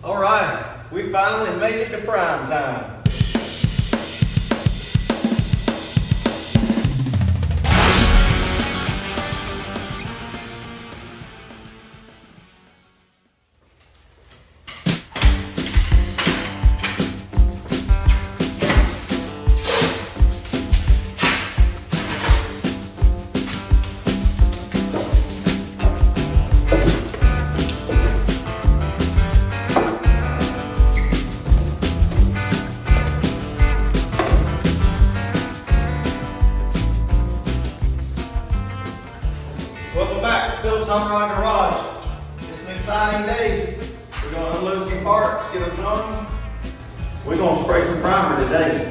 All right, we finally made it to prime time. Welcome back to Phillips Hot Garage. It's an exciting day. We're going to unload some parts, get them done. We're going to spray some primer today.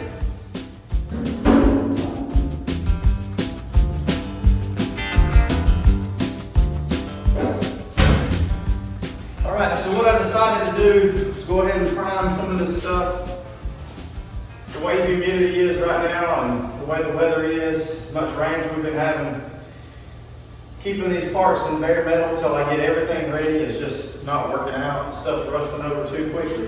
Alright, so what I decided to do is go ahead and prime some of this stuff. The way humidity is right now and the way the weather is, as much rain as we've been having, keeping these parts in bare metal until I get everything ready, it's just not working out. Stuff's rusting over too quickly.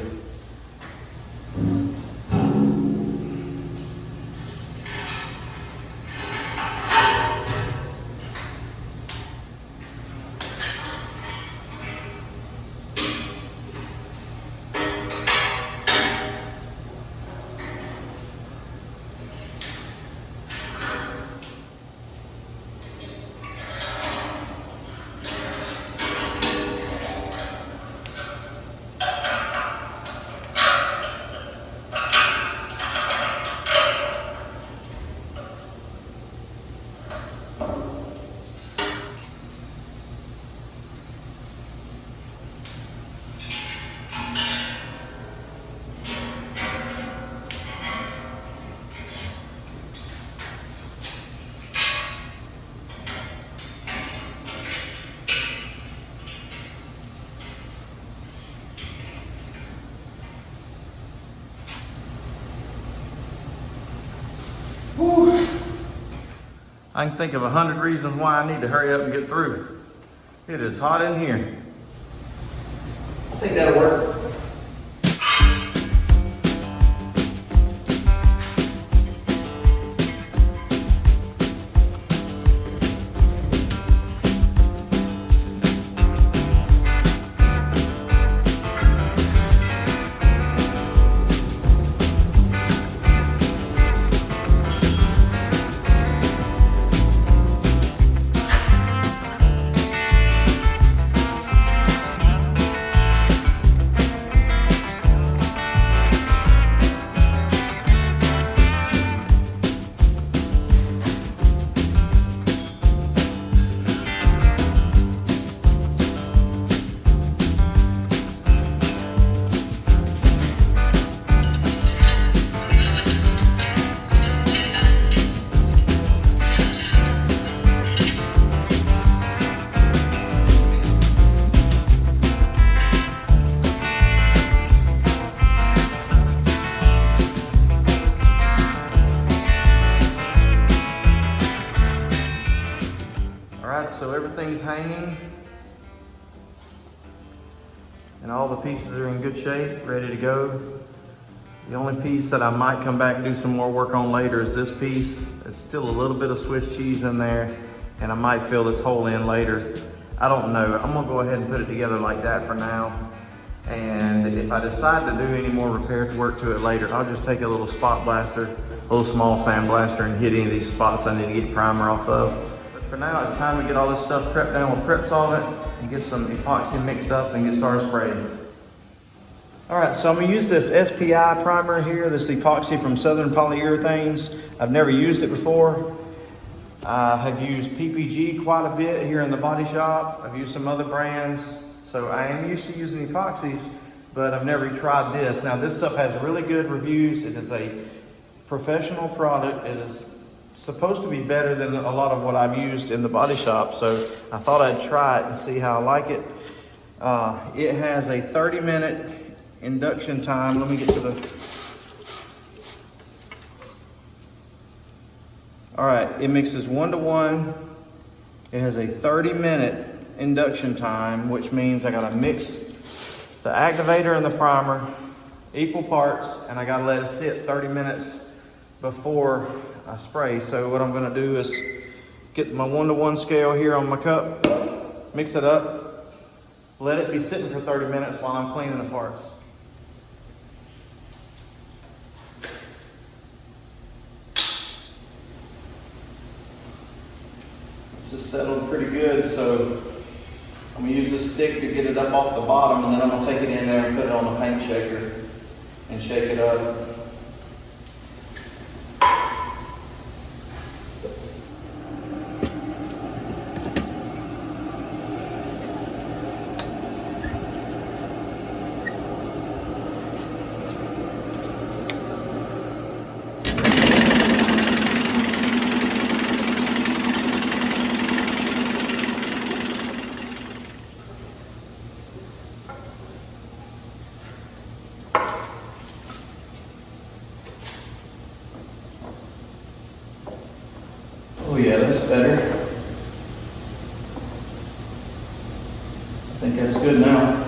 Whew. I can think of 100 reasons why I need to hurry up and get through. It is hot in here. I think that'll work. So everything's hanging and all the pieces are in good shape, ready to go. The only piece that I might come back and do some more work on later is this piece. There's still a little bit of Swiss cheese in there and I might fill this hole in later. I don't know. I'm gonna go ahead and put it together like that for now. And if I decide to do any more repair work to it later, I'll just take a little spot blaster, a little small sand blaster and hit any of these spots I need to get primer off of. For now, it's time to get all this stuff prepped down with prep solvent and get some epoxy mixed up and get started spraying. All right, so I'm gonna use this SPI primer here, this epoxy from Southern Polyurethanes. I've never used it before. I have used PPG quite a bit here in the body shop. I've used some other brands. So I am used to using epoxies, but I've never tried this. Now this stuff has really good reviews. It is a professional product. It is supposed to be better than a lot of what I've used in the body shop. So I thought I'd try it and see how I like it. It has a 30-minute induction time. Let me get to the... All right, it mixes 1-to-1. It has a 30-minute induction time, which means I gotta mix The activator and the primer, equal parts, and I gotta let it sit 30 minutes before I spray. So what I'm gonna do is get my 1-to-1 scale here on my cup, mix it up, let it be sitting for 30 minutes while I'm cleaning the parts. This is settled pretty good, so I'm gonna use this stick to get it up off the bottom, and then I'm gonna take it in there and put it on the paint shaker and shake it up. Oh yeah, that's better. I think that's good now.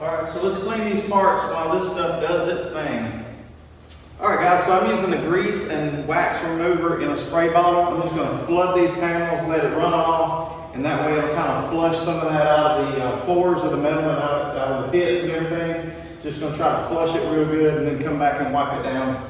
Alright, so let's clean these parts while this stuff does its thing. Alright guys, so I'm using the grease and wax remover in a spray bottle. I'm just going to flood these panels, let it run off, and that way it'll kind of flush some of that out of the pores of the metal and out of the bits and everything. Just going to try to flush it real good and then come back and wipe it down.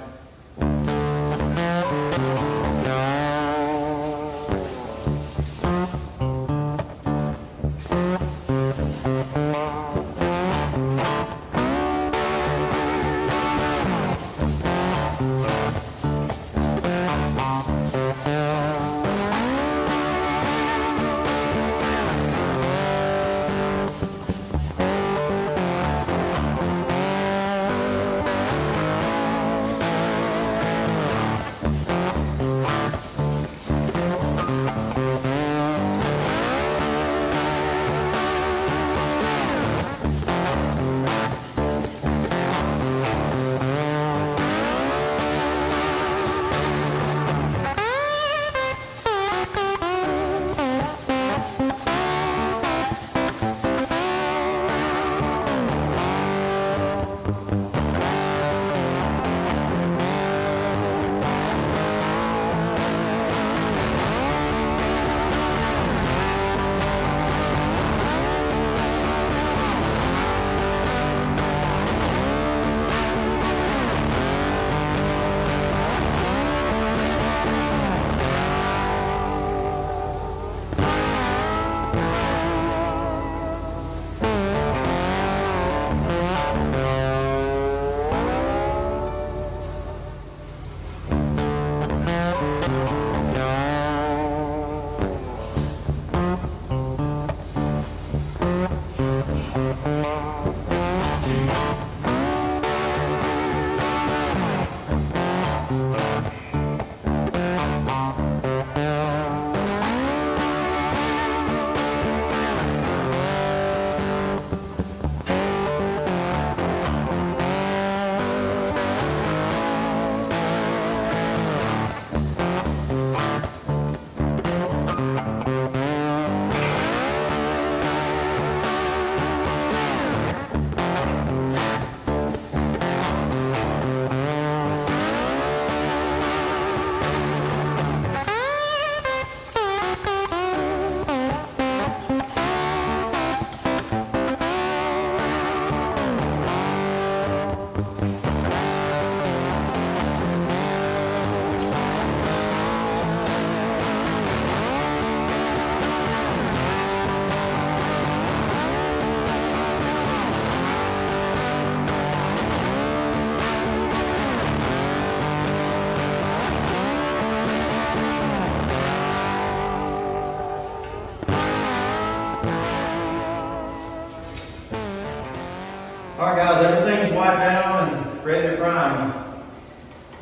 back down and ready to prime.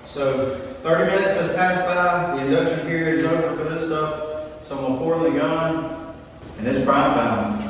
So 30 minutes has passed by, the induction period is over for this stuff, so I'm gonna pour in the gun, and it's prime time.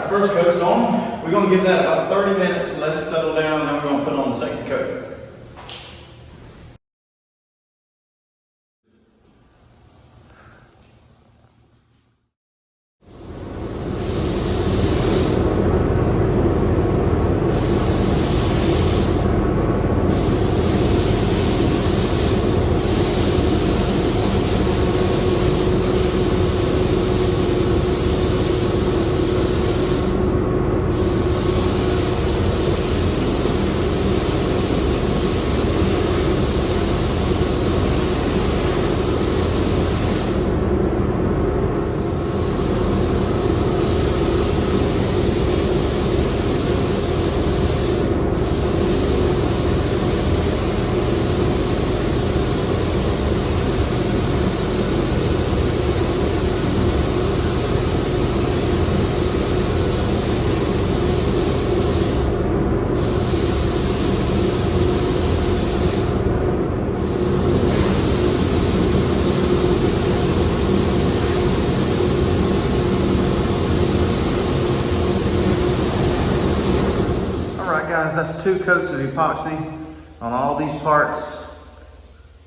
First coat's on. We're going to give that about 30 minutes and let it settle down, and then we're going to put on the second coat. guys, that's 2 coats of epoxy on all these parts.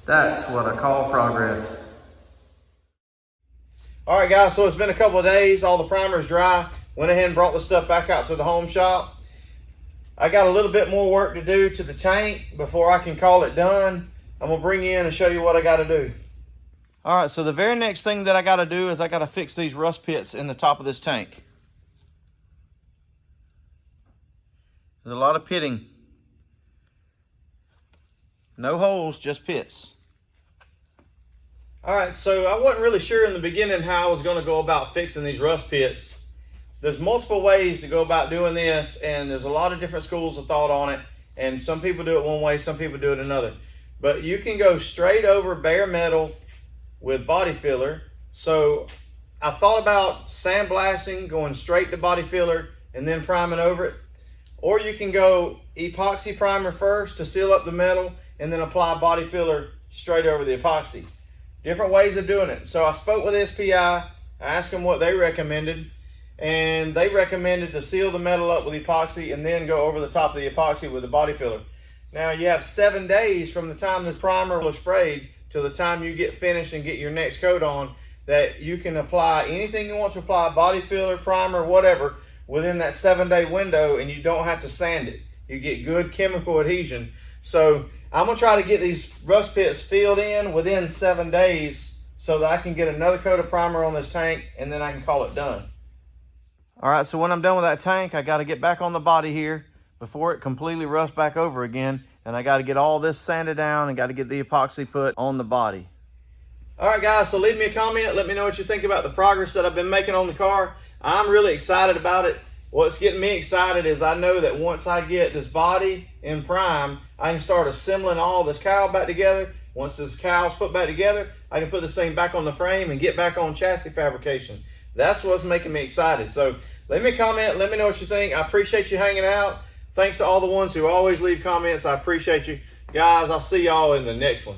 That's what I call progress. All right guys, so it's been a couple of days, all the primer's dry. Went ahead and brought the stuff back out to the home shop. I got a little bit more work to do to the tank before I can call it done. I'm gonna bring you in and show you what I gotta do. All right, so the very next thing that I gotta do is I gotta fix these rust pits in the top of this tank. There's a lot of pitting. No holes, just pits. All right, so I wasn't really sure in the beginning how I was gonna go about fixing these rust pits. There's multiple ways to go about doing this, and there's a lot of different schools of thought on it, and some people do it one way, some people do it another. But you can go straight over bare metal with body filler. So I thought about sandblasting, going straight to body filler and then priming over it. Or you can go epoxy primer first to seal up the metal and then apply body filler straight over the epoxy. Different ways of doing it. So I spoke with SPI, I asked them what they recommended, and they recommended to seal the metal up with epoxy and then go over the top of the epoxy with the body filler. Now you have 7 days from the time this primer was sprayed till the time you get finished and get your next coat on, that you can apply anything you want to apply, body filler, primer, whatever, within that 7-day window, and you don't have to sand it. You get good chemical adhesion. So I'm gonna try to get these rust pits filled in within 7 days so that I can get another coat of primer on this tank, and then I can call it done. All right, so when I'm done with that tank, I gotta get back on the body here before it completely rusts back over again, and I gotta get all this sanded down and gotta get the epoxy put on the body. All right guys, so leave me a comment, let me know what you think about the progress that I've been making on the car. I'm really excited about it. What's getting me excited is I know that once I get this body in prime, I can start assembling all this cowl back together. Once this cowl's put back together, I can put this thing back on the frame and get back on chassis fabrication. That's what's making me excited. So leave me a comment, let me know what you think. I appreciate you hanging out. Thanks to all the ones who always leave comments. I appreciate you. Guys, I'll see y'all in the next one.